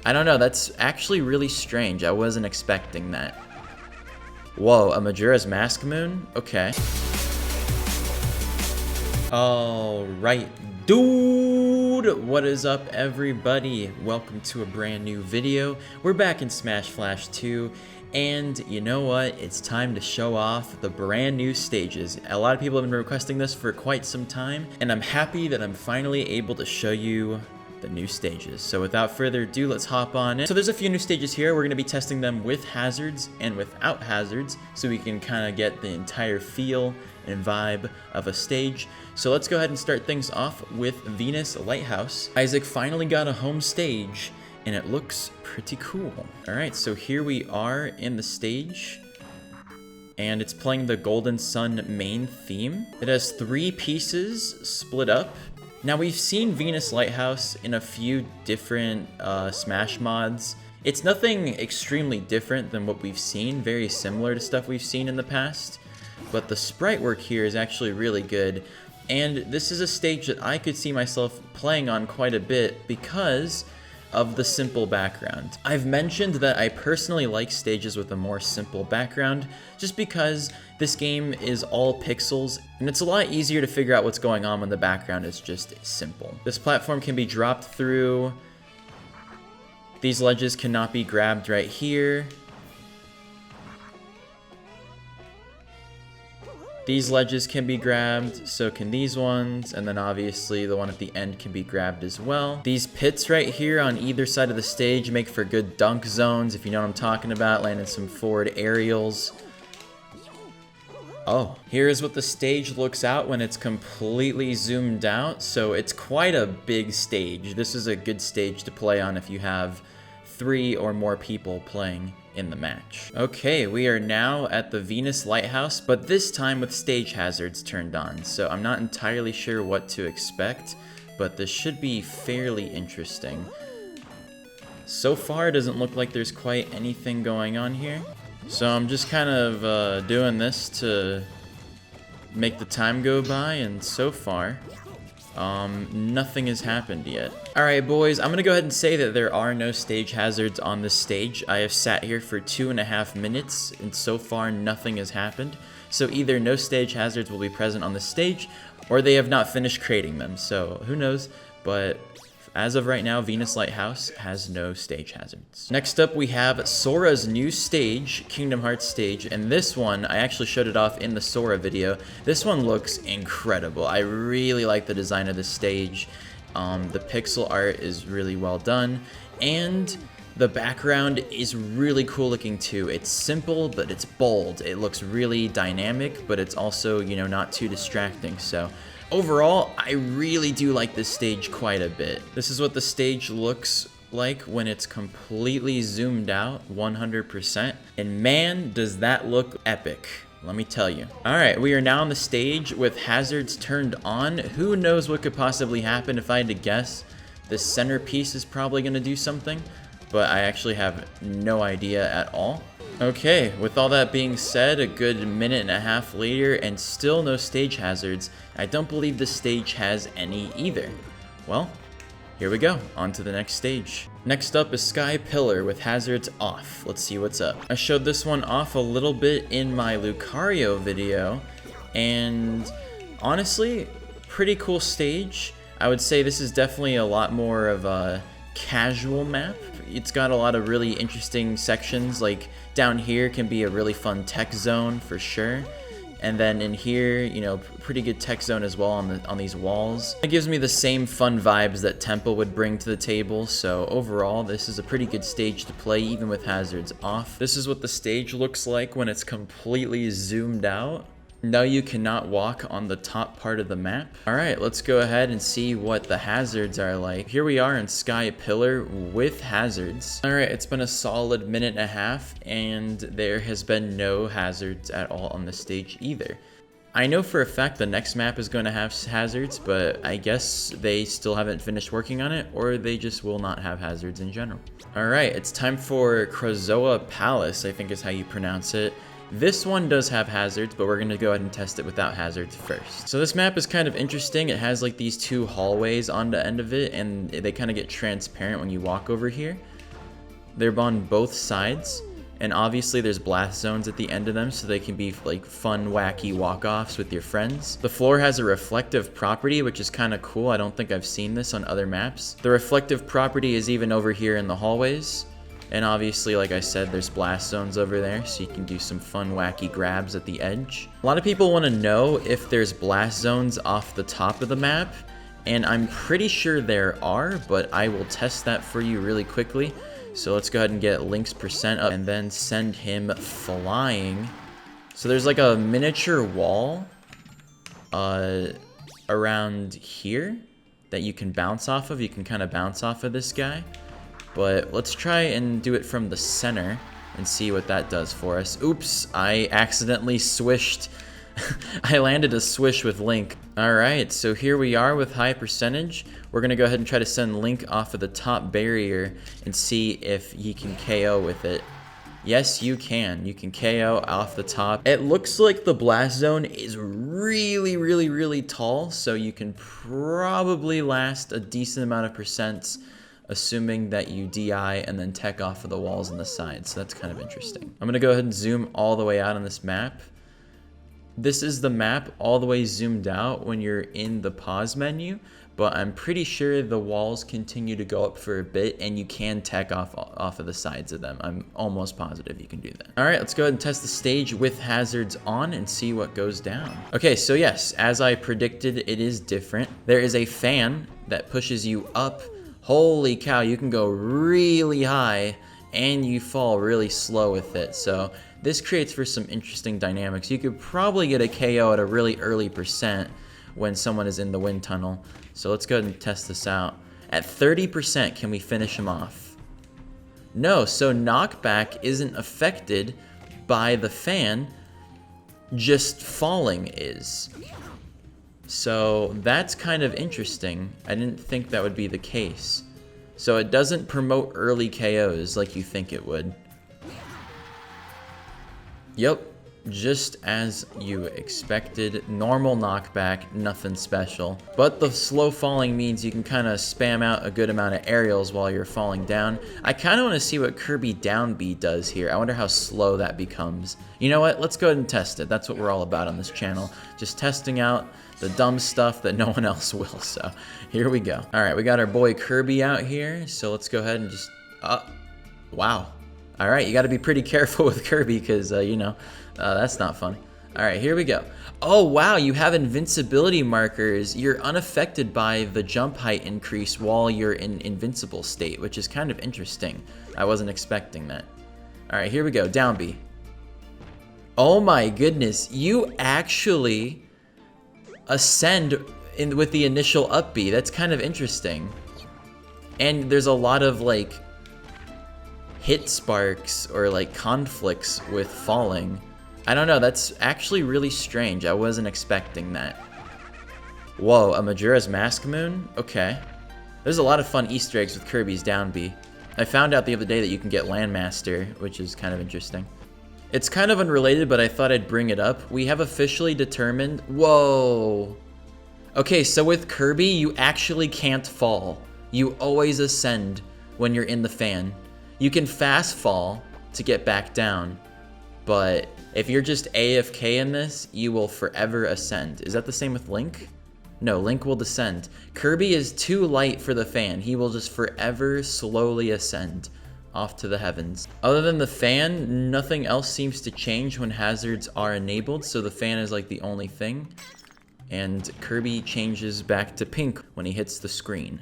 I don't know, that's actually really strange. I wasn't expecting that. Whoa, a Majora's Mask moon? Okay. Alright, dude! What is up, everybody? Welcome to a brand new video. We're back in Smash Flash 2, and you know what? It's time to show off the brand new stages. A lot of people have been requesting this for quite some time, and I'm happy that I'm finally able to show you the new stages. So without further ado, let's hop on in. So there's a few new stages here. We're going to be testing them with hazards and without hazards, so we can kind of get the entire feel and vibe of a stage. So let's go ahead and start things off with Venus Lighthouse. Isaac finally got a home stage, and it looks pretty cool. Alright, so here we are in the stage, and it's playing the Golden Sun main theme. It has 3 pieces split up. Now, we've seen Venus Lighthouse in a few different Smash mods. It's nothing extremely different than what we've seen, very similar to stuff we've seen in the past, but the sprite work here is actually really good, and this is a stage that I could see myself playing on quite a bit because of the simple background. I've mentioned that I personally like stages with a more simple background just because this game is all pixels and it's a lot easier to figure out what's going on when the background is just simple. This platform can be dropped through. These ledges cannot be grabbed right here. These ledges can be grabbed, so can these ones, and then obviously the one at the end can be grabbed as well. These pits right here on either side of the stage make for good dunk zones, if you know what I'm talking about, landing some forward aerials. Oh, here's what the stage looks out when it's completely zoomed out, so it's quite a big stage. This is a good stage to play on if you have 3 or more people playing in the match. Okay, we are now at the Venus Lighthouse, but this time with stage hazards turned on, so I'm not entirely sure what to expect, but this should be fairly interesting. So far, it doesn't look like there's quite anything going on here, so I'm just kind of doing this to make the time go by, and so far, nothing has happened yet. Alright boys, I'm gonna go ahead and say that there are no stage hazards on this stage. I have sat here for 2.5 minutes, and so far nothing has happened. So either no stage hazards will be present on the stage, or they have not finished creating them, so who knows, but as of right now, Venus Lighthouse has no stage hazards. Next up, we have Sora's new stage, Kingdom Hearts stage, and this one, I actually showed it off in the Sora video. This one looks incredible. I really like the design of this stage. The pixel art is really well done, and the background is really cool looking too. It's simple, but it's bold. It looks really dynamic, but it's also, you know, not too distracting, so overall, I really do like this stage quite a bit. This is what the stage looks like when it's completely zoomed out 100%. And man, does that look epic. Let me tell you. Alright, we are now on the stage with hazards turned on. Who knows what could possibly happen? If I had to guess, the centerpiece is probably going to do something, but I actually have no idea at all. Okay, with all that being said, a good 1.5 minutes later, and still no stage hazards. I don't believe the stage has any either. Well, here we go, on to the next stage. Next up is Sky Pillar with hazards off. Let's see what's up. I showed this one off a little bit in my Lucario video, and honestly, pretty cool stage. I would say this is definitely a lot more of a casual map. It's got a lot of really interesting sections, like down here can be a really fun tech zone for sure, and then in here, you know, pretty good tech zone as well on these walls. It gives me the same fun vibes that Temple would bring to the table, so overall this is a pretty good stage to play even with hazards off. This is what the stage looks like when it's completely zoomed out. No, you cannot walk on the top part of the map. Alright, let's go ahead and see what the hazards are like. Here we are in Sky Pillar with hazards. Alright, it's been a solid 1.5 minutes, and there has been no hazards at all on the stage either. I know for a fact the next map is going to have hazards, but I guess they still haven't finished working on it, or they just will not have hazards in general. Alright, it's time for Krazoa Palace, I think is how you pronounce it. This one does have hazards, but we're going to go ahead and test it without hazards first. So this map is kind of interesting. It has like these 2 hallways on the end of it, and they kind of get transparent when you walk over here. They're on both sides. And obviously there's blast zones at the end of them, so they can be like fun, wacky walk-offs with your friends. The floor has a reflective property, which is kind of cool. I don't think I've seen this on other maps. The reflective property is even over here in the hallways. And obviously, like I said, there's blast zones over there, so you can do some fun, wacky grabs at the edge. A lot of people want to know if there's blast zones off the top of the map, and I'm pretty sure there are, but I will test that for you really quickly. So let's go ahead and get Link's percent up and then send him flying. So there's like a miniature wall around here that you can bounce off of. You can kind of bounce off of this guy. But let's try and do it from the center and see what that does for us. Oops, I accidentally swished. I landed a swish with Link. Alright, so here we are with high percentage. We're going to go ahead and try to send Link off of the top barrier and see if he can KO with it. Yes, you can. You can KO off the top. It looks like the blast zone is really tall, so you can probably last a decent amount of percents, assuming that you DI and then tech off of the walls on the sides. So that's kind of interesting. I'm going to go ahead and zoom all the way out on this map. This is the map all the way zoomed out when you're in the pause menu, but I'm pretty sure the walls continue to go up for a bit and you can tech off of the sides of them. I'm almost positive you can do that. All right, let's go ahead and test the stage with hazards on and see what goes down. Okay, so yes, as I predicted, it is different. There is a fan that pushes you up. Holy cow, you can go really high and you fall really slow with it. So this creates for some interesting dynamics. You could probably get a KO at a really early percent when someone is in the wind tunnel. So let's go ahead and test this out. At 30%, can we finish him off? No, so knockback isn't affected by the fan, just falling is. So that's kind of interesting. I didn't think that would be the case. So it doesn't promote early KOs like you think it would. Yep, just as you expected. Normal knockback, nothing special. But the slow falling means you can kind of spam out a good amount of aerials while you're falling down. I kind of want to see what Kirby down B does here. I wonder how slow that becomes. You know what? Let's go ahead and test it. That's what we're all about on this channel. Just testing out the dumb stuff that no one else will. So here we go. All right, we got our boy Kirby out here. So let's go ahead and just, wow. All right, you got to be pretty careful with Kirby because, you know, that's not funny. All right, here we go. Oh, wow, you have invincibility markers. You're unaffected by the jump height increase while you're in invincible state, which is kind of interesting. I wasn't expecting that. All right, here we go. Down B. Oh, my goodness. You actually ascend with the initial up B. That's kind of interesting. And there's a lot of, like, hit sparks or like conflicts with falling. I don't know, that's actually really strange. I wasn't expecting that. Whoa, a Majora's Mask moon? Okay. There's a lot of fun Easter eggs with Kirby's down B. I found out the other day that you can get Landmaster, which is kind of interesting. It's kind of unrelated, but I thought I'd bring it up. We have officially determined... Whoa! Okay, so with Kirby, you actually can't fall. You always ascend when you're in the fan. You can fast fall to get back down, but if you're just AFK in this, you will forever ascend. Is that the same with Link? No, Link will descend. Kirby is too light for the fan. He will just forever slowly ascend off to the heavens. Other than the fan, nothing else seems to change when hazards are enabled, so the fan is like the only thing. And Kirby changes back to pink when he hits the screen.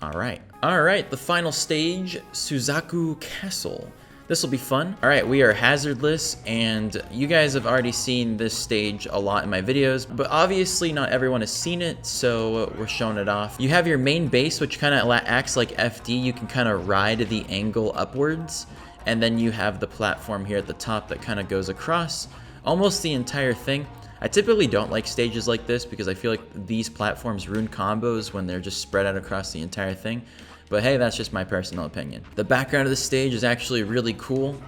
Alright, the final stage, Shuku Castle. This will be fun. Alright, we are hazardless, and you guys have already seen this stage a lot in my videos, but obviously not everyone has seen it, so we're showing it off. You have your main base, which kind of acts like FD. You can kind of ride the angle upwards, and then you have the platform here at the top that kind of goes across almost the entire thing. I typically don't like stages like this because I feel like these platforms ruin combos when they're just spread out across the entire thing. But hey, that's just my personal opinion. The background of the stage is actually really cool.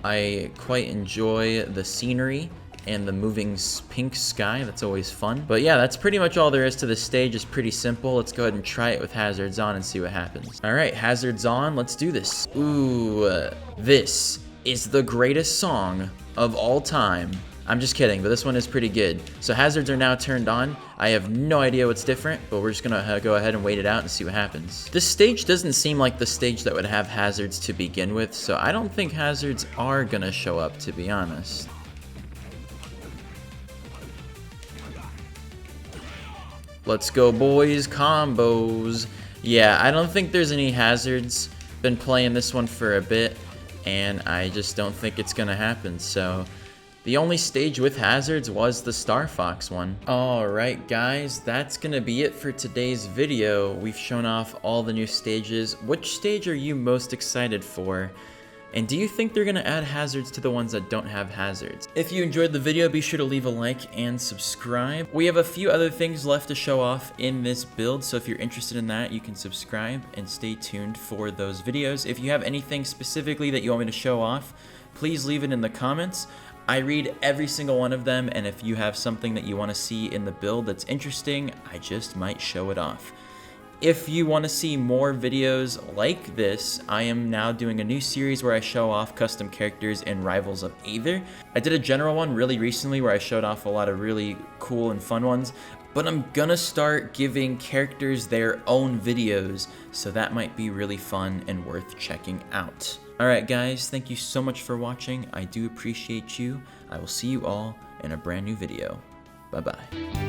I quite enjoy the scenery and the moving pink sky. That's always fun. But yeah, that's pretty much all there is to this stage. It's pretty simple. Let's go ahead and try it with hazards on and see what happens. All right, hazards on. Let's do this. Ooh, this is the greatest song of all time. I'm just kidding, but this one is pretty good. So hazards are now turned on. I have no idea what's different, but we're just gonna go ahead and wait it out and see what happens. This stage doesn't seem like the stage that would have hazards to begin with, so I don't think hazards are gonna show up, to be honest. Let's go, boys. Combos. Yeah, I don't think there's any hazards. Been playing this one for a bit, and I just don't think it's gonna happen, so the only stage with hazards was the Star Fox one. Alright guys, that's gonna be it for today's video. We've shown off all the new stages. Which stage are you most excited for? And do you think they're gonna add hazards to the ones that don't have hazards? If you enjoyed the video, be sure to leave a like and subscribe. We have a few other things left to show off in this build, so if you're interested in that, you can subscribe and stay tuned for those videos. If you have anything specifically that you want me to show off, please leave it in the comments. I read every single one of them, and if you have something that you want to see in the build that's interesting, I just might show it off. If you want to see more videos like this, I am now doing a new series where I show off custom characters and Rivals of Aether. I did a general one really recently where I showed off a lot of really cool and fun ones, but I'm gonna start giving characters their own videos, so that might be really fun and worth checking out. Alright guys, thank you so much for watching. I do appreciate you. I will see you all in a brand new video. Bye bye.